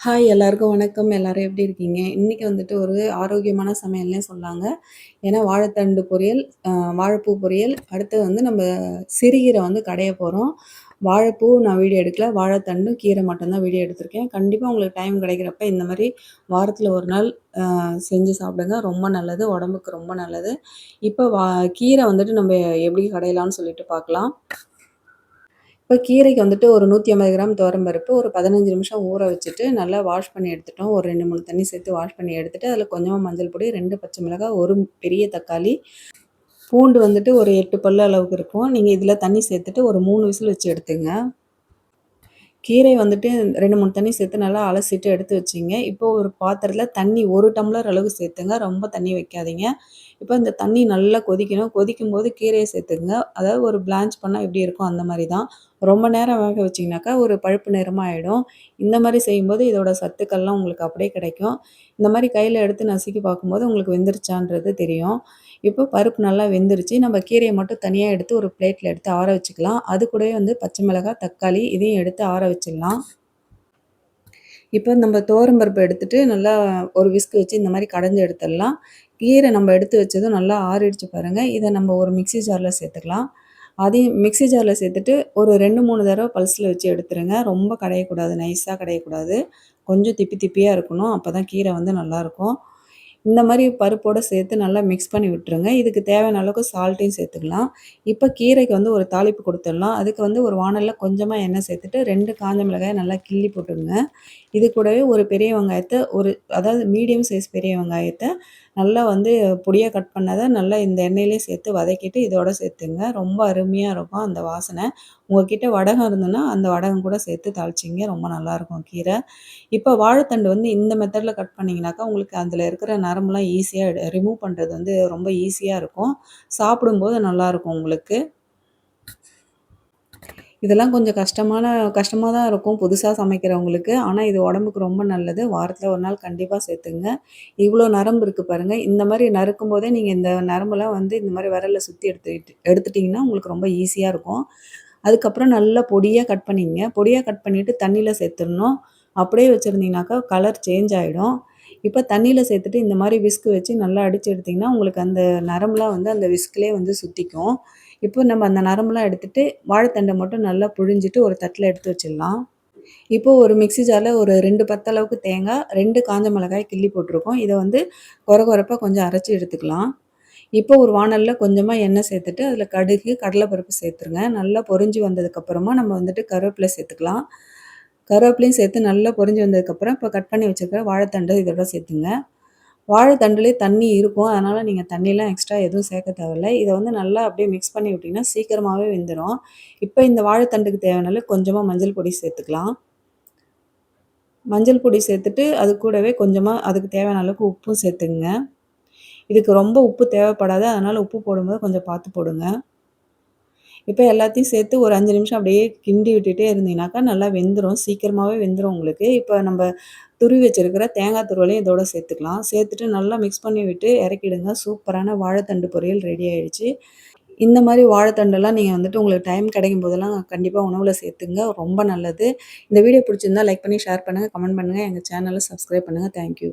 Hi எல்லாருக்கும் வணக்கம். எல்லாரும் எப்படி இருக்கீங்க? இன்னைக்கு வந்துட்டு ஒரு ஆரோக்கியமான சமையல்னே சொல்லாங்க. ஏன்னா வாழைத்தண்டு பொரியல், வாழைப்பூ பொரியல், அடுத்து வந்து நம்ம சிறுகீரை வந்து கடைய போறோம். வாழைப்பூ நான் வீடியோ எடுக்கல. வாழைத்தண்டும், கீரை மட்டும் தான் வீடியோ எடுத்திருக்கேன். கண்டிப்பா உங்களுக்கு டைம் கிடைக்கிறப்ப இந்த மாரி வாரத்துல 1 நாள் செஞ்சு சாப்பிடுங்க. ரொம்ப நல்லது. உடம்புக்கு ரொம்ப நல்லது. இப்ப கீரை வந்துட்டு நம்ம எப்படி கடையலாம்னு சொல்லிட்டு பார்க்கலாம். இப்போ கீரைக்கு வந்துட்டு ஒரு 150 கிராம் துவரம்பருப்பு, ஒரு 15 நிமிஷம் ஊற வச்சுட்டு, நல்லா வாஷ் பண்ணி எடுத்துட்டோம். ஒரு 2, 3 தண்ணி சேர்த்து வாஷ் பண்ணி எடுத்துட்டு, அதில கொஞ்சமா மஞ்சள் பொடி, 2 பச்சை மிளகாய், 1 பெரிய தக்காளி, பூண்டு வந்துட்டு ஒரு 8 பல்லு அளவுக்கு இருக்கும். நீங்க இதில தண்ணி சேர்த்துட்டு ஒரு 3 விசில் வச்சு எடுத்துங்க. கீரை வந்துட்டு 2, 3 தண்ணி சேர்த்து நல்லா அலசிட்டு எடுத்து வச்சிங்க. இப்போ ஒரு பாத்திரத்தில தண்ணி 1 டம்ளர் அளவு சேர்த்துங்க. ரொம்ப தண்ணி வைக்காதீங்க. இப்போ இந்த தண்ணி நல்லா கொதிக்கணும். கொதிக்கும்போது கீரைய சேர்த்துக்குங்க. அதாவது ஒரு பிளான்ச் பண்ணா எப்படி இருக்கும் அந்த மாரி தான். ரொம்ப நேரம் வேக வச்சீங்கனாக்கா ஒரு பழுப்பு நிறமா ஆயிடும். இந்த மாரி செய்யும்போது இதோட சத்துக்கள்லாம் உங்களுக்கு அப்படியே கிடைக்கும். இந்த மாரி கையில எடுத்து நசுக்கி பார்க்கும்போது உங்களுக்கு வெந்துருச்சான்றது தெரியும். இப்போ பருப்பு நல்லா வெந்துருச்சு. நம்ம கீரைய மட்டும் தனியா எடுத்து ஒரு பிளேட்ல எடுத்து ஆற வச்சுக்கலாம். அது கூடவே வந்து பச்சை மிளகாய், தக்காளி இதையும் எடுத்து ஆற வச்சிடலாம். இப்போ நம்ம துவரம் பருப்பு எடுத்துட்டு நல்லா ஒரு விஸ்க் வச்சு இந்த மாரி கடைஞ்சு எடுத்துடலாம். கீரை நம்ம எடுத்து வச்சதும் நல்லா ஆறிடுச்சு பாருங்க. இத நம்ம ஒரு மிக்ஸி ஜார்ல சேர்த்துக்கலாம். அதையும் மிக்ஸி ஜார்ல சேர்த்துட்டு ஒரு 2, 3 தடவ பல்ஸ்ல வச்சு எடுத்துருங்க. ரொம்ப கடையக்கூடாது. நைஸா கடையக்கூடாது. கொஞ்சம் திப்பி திப்பியா இருக்கணும். அப்பதான் கீரை வந்து நல்லாயிருக்கும். இந்த மாரி பருப்போட சேர்த்து நல்லா மிக்ஸ் பண்ணி விட்டுருங்க. இதுக்கு தேவையான அளவுக்கு சால்ட்டையும் சேர்த்துக்கலாம். இப்ப கீரைக்கு வந்து ஒரு தாளிப்பு குடுத்துடலாம். அதுக்கு வந்து ஒரு வாணல்ல கொஞ்சமா எண்ணெய் சேர்த்துட்டு 2 காஞ்ச மிளகாய நல்லா கிள்ளி போட்டுருங்க. இது கூடவே ஒரு பெரிய வெங்காயத்த அதாவது மீடியம் சைஸ் பெரிய வெங்காயத்த நல்லா வந்து பொடியா கட் பண்ணத நல்லா இந்த எண்ணெயிலேயே சேர்த்து வதக்கிட்டு இதோட சேர்த்துங்க. ரொம்ப அருமையா இருக்கும் அந்த வாசனை. உங்ககிட்ட வடகம் இருந்ததுன்னா, அந்த வடகம் கூட சேர்த்து தாளிச்சிங்க. ரொம்ப நல்லாயிருக்கும் கீரை. இப்போ வாழைத்தண்டு வந்து இந்த மெத்தட்ல கட் பண்ணீங்கனாக்கா, உங்களுக்கு அதில இருக்கிற நரம்புலாம் ஈஸியா ரிமூவ் பண்றது வந்து ரொம்ப ஈஸியா இருக்கும். சாப்பிடும்போது நல்லாயிருக்கும் உங்களுக்கு. இதெல்லாம் கொஞ்சம் கஷ்டமா தான் இருக்கும் புதுசா சமைக்கிறவங்களுக்கு. ஆனா இது உடம்புக்கு ரொம்ப நல்லது. வாரத்துல 1 நாள் கண்டிப்பா சேர்த்துங்க. இவ்ளோ நரம்பு இருக்கு பாருங்க. இந்த மாரி நறுக்கும்போதே நீங்க இந்த நரம்பெல்லாம் வந்து இந்த மாரி விரல்ல சுத்தி எடுத்துட்டீங்கன்னா, உங்களுக்கு ரொம்ப ஈஸியா இருக்கும். அதுக்கப்புறம் நல்லா பொடியா கட் பண்ணிக்கங்க. பொடியா கட் பண்ணிட்டு தண்ணீல சேர்த்துறணும். அப்படியே வச்சிருந்தீங்கனாக்கா கலர் சேஞ்ச் ஆயிடும். இப்ப தண்ணீல சேர்த்துட்டு இந்த மாரி விஸ்க் வச்சு நல்லா அடிச்சு எடுத்தீங்கன்னா, உங்களுக்கு அந்த நரம்புலாம் வந்து அந்த விஸ்க்லயே வந்து சுத்திக்கும். இப்போ நம்ம அந்த நரம்புலாம் எடுத்துட்டு, வாழைத்தண்ட மட்டும் நல்லா புழிஞ்சிட்டு ஒரு தட்டுல எடுத்து வச்சிடலாம். இப்போ ஒரு மிக்ஸி ஜார்ல ஒரு 2 பத்தளவுக்கு தேங்காய், 2 காஞ்ச மிளகாய் கிள்ளி போட்டுருக்கோம். இத வந்து கொரகொரப்பா கொஞ்சம் அரைச்சு எடுத்துக்கலாம். இப்போ ஒரு வாணல்ல கொஞ்சமா எண்ணெய் சேர்த்துட்டு, அதில கடுகு, கடலைப்பருப்பு சேர்த்துருங்க. நல்லா பொரிஞ்சு வந்ததுக்கப்புறமா நம்ம வந்துட்டு கருவேப்பிலை சேர்த்துக்கலாம். கருவேப்பிலையும் சேர்த்து நல்லா பொரிஞ்சு வந்ததுக்கப்புறம், இப்போ கட் பண்ணி வச்சிருக்கிற வாழைத்தண்டு இதோட சேர்த்துங்க. வாழைத்தண்டுலேயே தண்ணி இருக்கும். அதனால நீங்க தண்ணிலாம் எக்ஸ்ட்ரா எதுவும் சேர்க்க தேவையில்ல. இத வந்து நல்லா அப்படியே மிக்ஸ் பண்ணி விட்டீங்கன்னா, சீக்கிரமாவே வெந்துரும். இப்ப இந்த வாழைத்தண்டுக்கு தேவையான அளவு கொஞ்சமா மஞ்சள் பொடி சேர்த்துக்கலாம். மஞ்சள் பொடி சேர்த்துட்டு, அது கூடவே கொஞ்சமா அதுக்கு தேவையான அளவுக்கு உப்பும் சேர்த்துங்க. இதுக்கு ரொம்ப உப்பு தேவைப்படாது. அதனால உப்பு போடும்போது கொஞ்சம் பார்த்து போடுங்க. இப்ப எல்லாத்தையும் சேர்த்து ஒரு 5 நிமிஷம் அப்படியே கிண்டி விட்டுட்டே இருந்தீங்கனாக்கா, நல்லா வெந்துரும். சீக்கிரமாவே வெந்துரும் உங்களுக்கு. இப்ப நம்ப துருவி வச்சிருக்கிற தேங்காய் துருவலையும் இதோட சேர்த்துக்கலாம். சேர்த்துட்டு நல்லா மிக்ஸ் பண்ணி விட்டு இறக்கிடுங்க. சூப்பரான வாழைத்தண்டு பொரியல் ரெடி ஆயிடுச்சு. இந்த மாரி வாழைத்தண்டெல்லாம் நீங்க வந்துட்டு உங்களுக்கு டைம் கிடைக்கும் போதெல்லாம் கண்டிப்பா உணவுல சேர்த்துங்க. ரொம்ப நல்லது. இந்த வீடியோ பிடிச்சிருந்தா லைக் பண்ணி, ஷேர் பண்ணுங்க, கமெண்ட் பண்ணுங்க. எங்க சேனல சப்ஸ்கிரைப் பண்ணுங்க. Thank you.